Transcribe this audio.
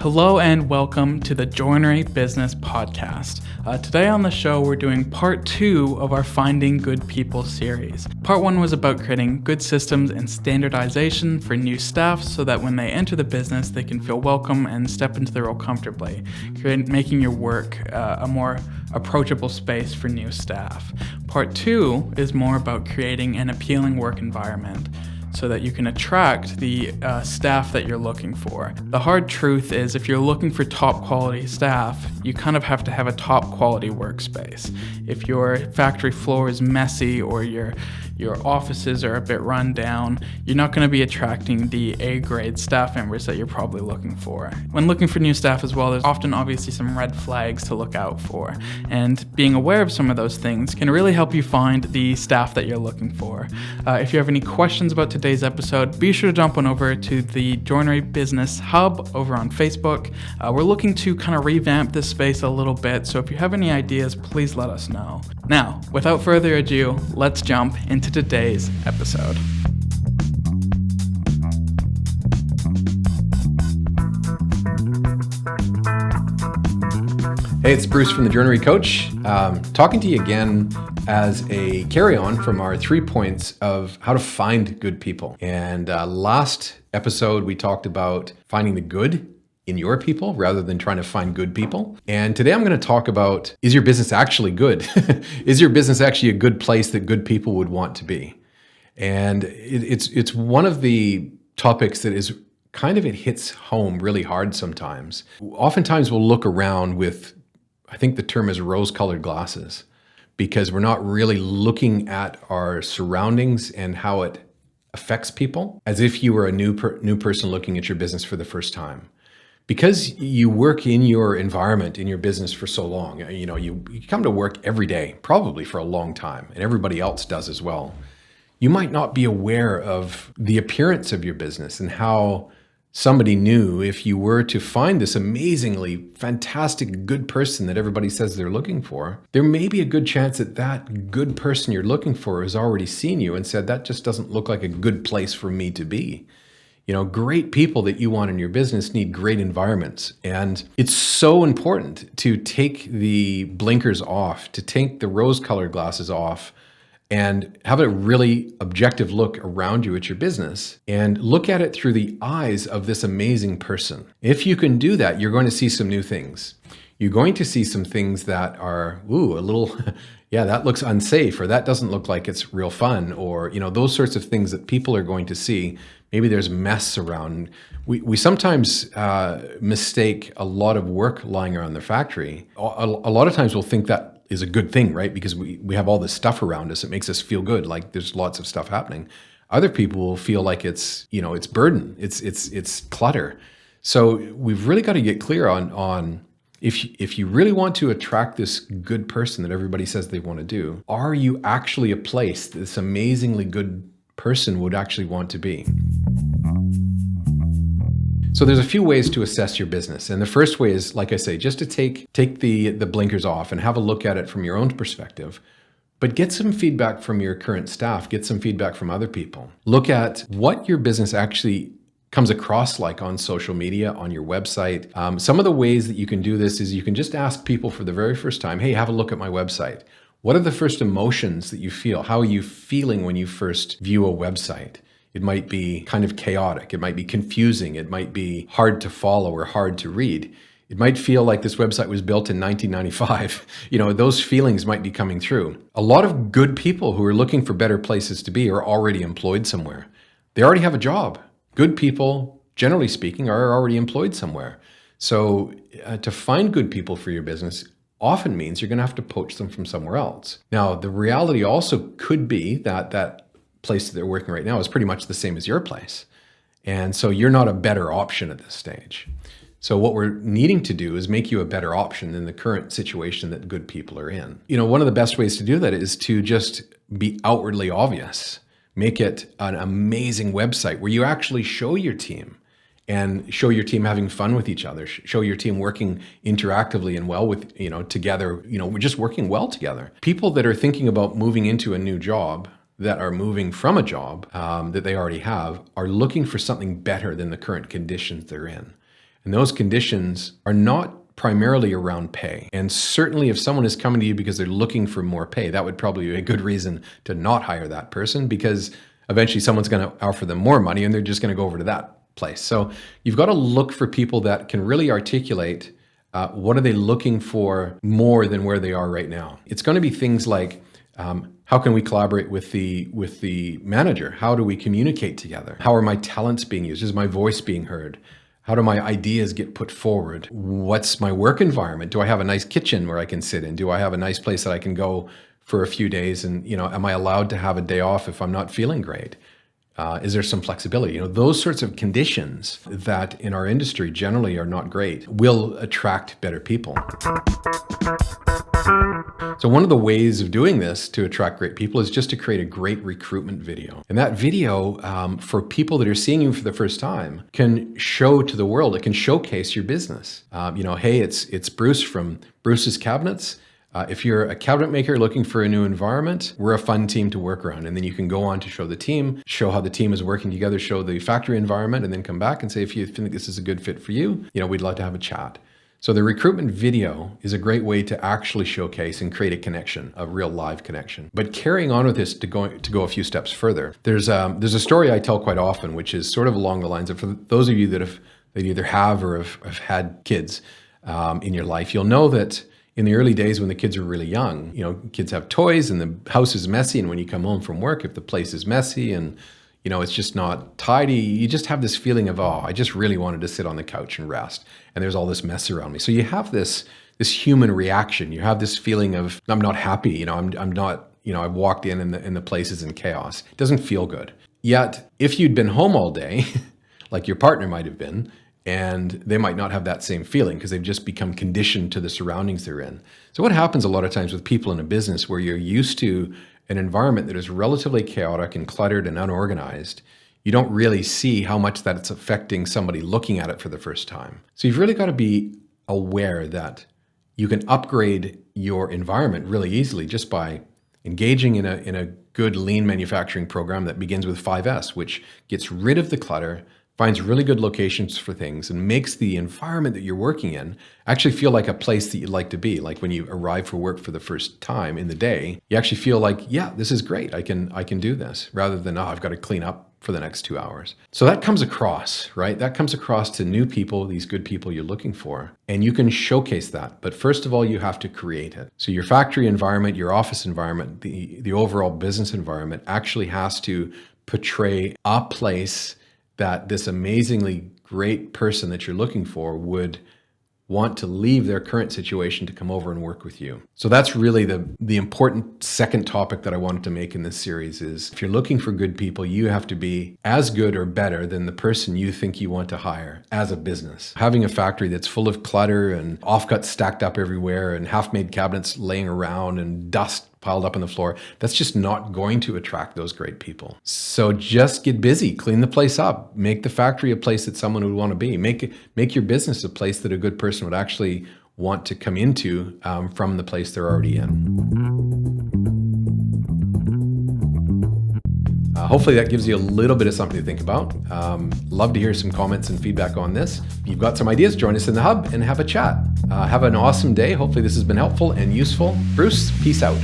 Hello and welcome to the Joinery Business Podcast. Today on the show, we're doing part 2 of our Finding Good People series. Part 1 was about creating good systems and standardization for new staff so that when they enter the business, they can feel welcome and step into the role comfortably, making your work a more approachable space for new staff. Part 2 is more about creating an appealing work environment so that you can attract the staff that you're looking for. The hard truth is if you're looking for top quality staff, you kind of have to have a top quality workspace. If your factory floor is messy or your offices are a bit run down, you're not going to be attracting the A-grade staff members that you're probably looking for. When looking for new staff as well, there's often obviously some red flags to look out for. And being aware of some of those things can really help you find the staff that you're looking for. If you have any questions about today's episode, be sure to jump on over to the Joinery Business Hub over on Facebook. We're looking to kind of revamp this space a little bit, so if you have any ideas, please let us know. Now, without further ado, let's jump into today's episode. Hey, it's Bruce from the Joinery Coach, talking to you again as a carry-on from our 3 points of how to find good people. And last episode, we talked about finding the good in your people rather than trying to find good people. And today I'm going to talk about, is your business actually good? Is your business actually a good place that good people would want to be? And it's one of the topics that is kind of, it hits home really hard sometimes. Oftentimes we'll look around with, I think the term is rose-colored glasses, because we're not really looking at our surroundings and how it affects people as if you were a new person looking at your business for the first time. Because you work in your environment, in your business for so long, you come to work every day, probably for a long time, and everybody else does as well. You might not be aware of the appearance of your business and how somebody new, if you were to find this amazingly fantastic good person that everybody says they're looking for, there may be a good chance that that good person you're looking for has already seen you and said, that just doesn't look like a good place for me to be. Great people that you want in your business need great environments. And it's so important to take the blinkers off, to take the rose-colored glasses off, and have a really objective look around you at your business and look at it through the eyes of this amazing person. If you can do that, you're going to see some new things. You're going to see some things that are, a little, yeah, that looks unsafe, or that doesn't look like it's real fun, or, those sorts of things that people are going to see. Maybe there's mess around. We sometimes mistake a lot of work lying around the factory. A lot of times we'll think that is a good thing, right? Because we have all this stuff around us. It makes us feel good, like there's lots of stuff happening. Other people will feel like it's, it's burden, it's clutter. So we've really got to get clear on if you really want to attract this good person that everybody says they want to do, are you actually a place that this amazingly good person would actually want to be? So there's a few ways to assess your business. And the first way is, like I say, just to take the blinkers off and have a look at it from your own perspective, but get some feedback from your current staff, get some feedback from other people. Look at what your business actually comes across like on social media, on your website. Some of the ways that you can do this is you can just ask people for the very first time, hey, have a look at my website. What are the first emotions that you feel? How are you feeling when you first view a website? It might be kind of chaotic. It might be confusing. It might be hard to follow or hard to read. It might feel like this website was built in 1995. Those feelings might be coming through. A lot of good people who are looking for better places to be are already employed somewhere. They already have a job. Good people, generally speaking, are already employed somewhere. So to find good people for your business often means you're going to have to poach them from somewhere else. Now, the reality also could be that that place that they're working right now is pretty much the same as your place. And so you're not a better option at this stage. So what we're needing to do is make you a better option than the current situation that good people are in. One of the best ways to do that is to just be outwardly obvious. Make it an amazing website where you actually show your team and show your team having fun with each other, show your team working interactively and well with, together, we're just working well together. People that are thinking about moving into a new job, that are moving from a job that they already have, are looking for something better than the current conditions they're in. And those conditions are not primarily around pay. And certainly if someone is coming to you because they're looking for more pay, that would probably be a good reason to not hire that person, because eventually someone's going to offer them more money and they're just going to go over to that place. So you've got to look for people that can really articulate what are they looking for more than where they are right now. It's going to be things like, how can we collaborate with the manager? How do we communicate together? How are my talents being used? Is my voice being heard? How do my ideas get put forward? What's my work environment? Do I have a nice kitchen where I can sit in? Do I have a nice place that I can go for a few days? And, am I allowed to have a day off if I'm not feeling great? Is there some flexibility? Those sorts of conditions that in our industry generally are not great will attract better people. So one of the ways of doing this to attract great people is just to create a great recruitment video. And that video, for people that are seeing you for the first time, can show to the world, it can showcase your business. Hey, it's Bruce from Bruce's Cabinets. If you're a cabinet maker looking for a new environment, we're a fun team to work around. And then you can go on to show the team, show how the team is working together, show the factory environment, and then come back and say, if you think this is a good fit for you, we'd love to have a chat. So the recruitment video is a great way to actually showcase and create a connection, a real live connection. But carrying on with this to go a few steps further, there's a story I tell quite often, which is sort of along the lines of, for those of you that either have or have had kids in your life, you'll know that in the early days when the kids are really young, kids have toys and the house is messy. And when you come home from work, if the place is messy and it's just not tidy, you just have this feeling of, I just really wanted to sit on the couch and rest. And there's all this mess around me. So you have this human reaction. You have this feeling of, I'm not happy. I'm not, I've walked in and the place is in chaos. It doesn't feel good. Yet if you'd been home all day, like your partner might have been, and they might not have that same feeling because they've just become conditioned to the surroundings they're in. So what happens a lot of times with people in a business where you're used to an environment that is relatively chaotic and cluttered and unorganized, you don't really see how much that it's affecting somebody looking at it for the first time. So you've really got to be aware that you can upgrade your environment really easily just by engaging in a good lean manufacturing program that begins with 5S, which gets rid of the clutter, finds really good locations for things, and makes the environment that you're working in actually feel like a place that you'd like to be. Like when you arrive for work for the first time in the day, you actually feel like, yeah, this is great. I can do this, rather than, I've got to clean up for the next 2 hours. So that comes across, right? That comes across to new people, these good people you're looking for, and you can showcase that. But first of all, you have to create it. So your factory environment, your office environment, the overall business environment actually has to portray a place that this amazingly great person that you're looking for would want to leave their current situation to come over and work with you. So that's really the important second topic that I wanted to make in this series is, if you're looking for good people, you have to be as good or better than the person you think you want to hire as a business. Having a factory that's full of clutter and offcuts stacked up everywhere and half-made cabinets laying around and dust piled up on the floor, that's just not going to attract those great people. So just get busy, clean the place up, make the factory a place that someone would want to be, make your business a place that a good person would actually want to come into from the place they're already in. Hopefully that gives you a little bit of something to think about. Love to hear some comments and feedback on this. If you've got some ideas, join us in the hub and have a chat. Have an awesome day. Hopefully this has been helpful and useful. Bruce, peace out.